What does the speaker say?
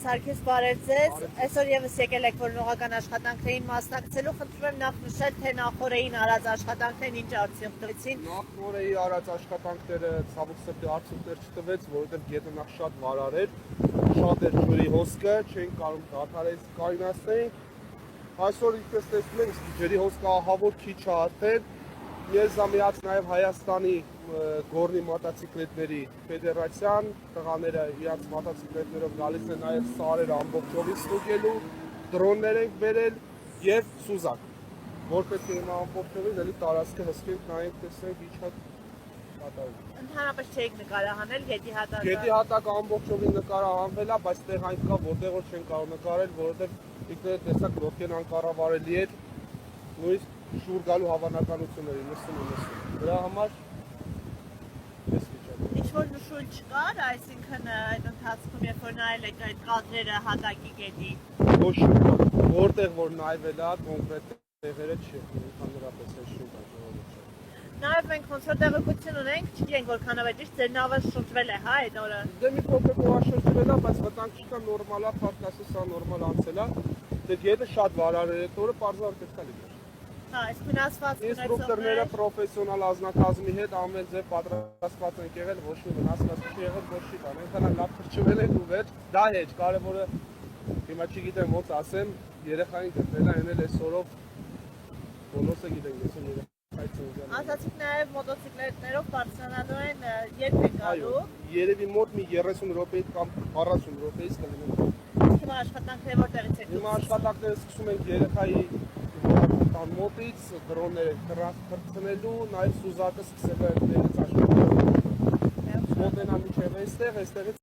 Սարգիս բարև ձեզ, այսօր եւս եկել եք որոնողական աշխատանքներին մասնակցելու, խնդրում եմ նախ նշել, թե նախօրեին արած աշխատանքներն ինչ արդյունք տվեցին։ Նախօրեի արած աշխատանքները ցավոք սրտի արդյունքներ չտվեց, որովհետև գետը նախ շատ վարար էր, շատ էր ջրի հոսքը, չենք կարող դադարել կայունացնել։ Այսօր ինքս տեսնում եմ, ջրի հոսքը ահավոր քիչ է արդեն։ Ես զամիած նաև Հայաստանի Գորնի մոտոցիկլետների ֆեդերացիան, տղաները իրաց մոտոցիկլետներով գալիս են նաև սարեր ամբողջովին ստուգելու, դրոններ ենք բերել եւ սուզակ, որ պետք է հիմա ամբողջովին էլի տարածքը հսկենք, նայենք, տեսնենք ինչ է կատարվում։ Ընդհանրապես չէիք նկարահանել գետի հատակը։ Գետի հատակը ամբողջովին նկարահանվել է, բայց տեղ այն կա, որտեղ որ չեն կարող նկարել, որովհետեւ ինքներդ տեսակ ռոքեն անկառավարելի էր, նույնիսկ շուր գալու հավանականությունների 90-90։ Դրա համար Ինչ-որ նշույլ չկար, այսինքն այդ ընթացքում, երբ որ նայել եք այդ կադրերը հատակի գետի։ Ոչ շուտ, որտեղ որ նայվել է, կոնկրետ տեղերը չի, ընդհանրապես է շուտ է ժողովուրդ։ Նաև մենք ոնց որ տեղեկություն ունենք, չգիտենք որքանով է ճիշտ, ձեր նավը շրջվել է, հա, այդ օրը։ Դե մի փոքր շրջվել է, բայց վտանգ չկա, նորմալ է, փառքասը սա նորմալ անցել է։ Դե գետը շատ վարար էր այդ օրը, պարզար պետք է լիներ։ Հա, այս վնասված ինստրուկտորները պրոֆեսիոնալ ազնագազմի հետ ամեն ձև պատրաստված են եղել, ոչ մի վնասված չի եղել, ոչ մի բան։ Այնքան լավ թրջվել են ու վերջ, դա է, կարևորը հիմա չգիտեմ ոնց ասեմ, երեխային գտնել է, այն էլ այսօրով բոլորս գիտենք, ես ու երեխայի ծննդյան։ Ասացիք նաև մոտոցիկլետներով բարձրանալու են, երբ են գալու։ Երևի մոտ մի 30 րոպեից կամ 40 րոպեից կլինեն։ Հիմա աշխատանքները որտեղից եք։ Հիմա աշխատանքները սկսում ենք երեխայի մոտից դրոններ թռցնելու, նաև սուզակը սկսել է ներից աշխատել։ Մոտենալ միջև այստեղ, այստեղից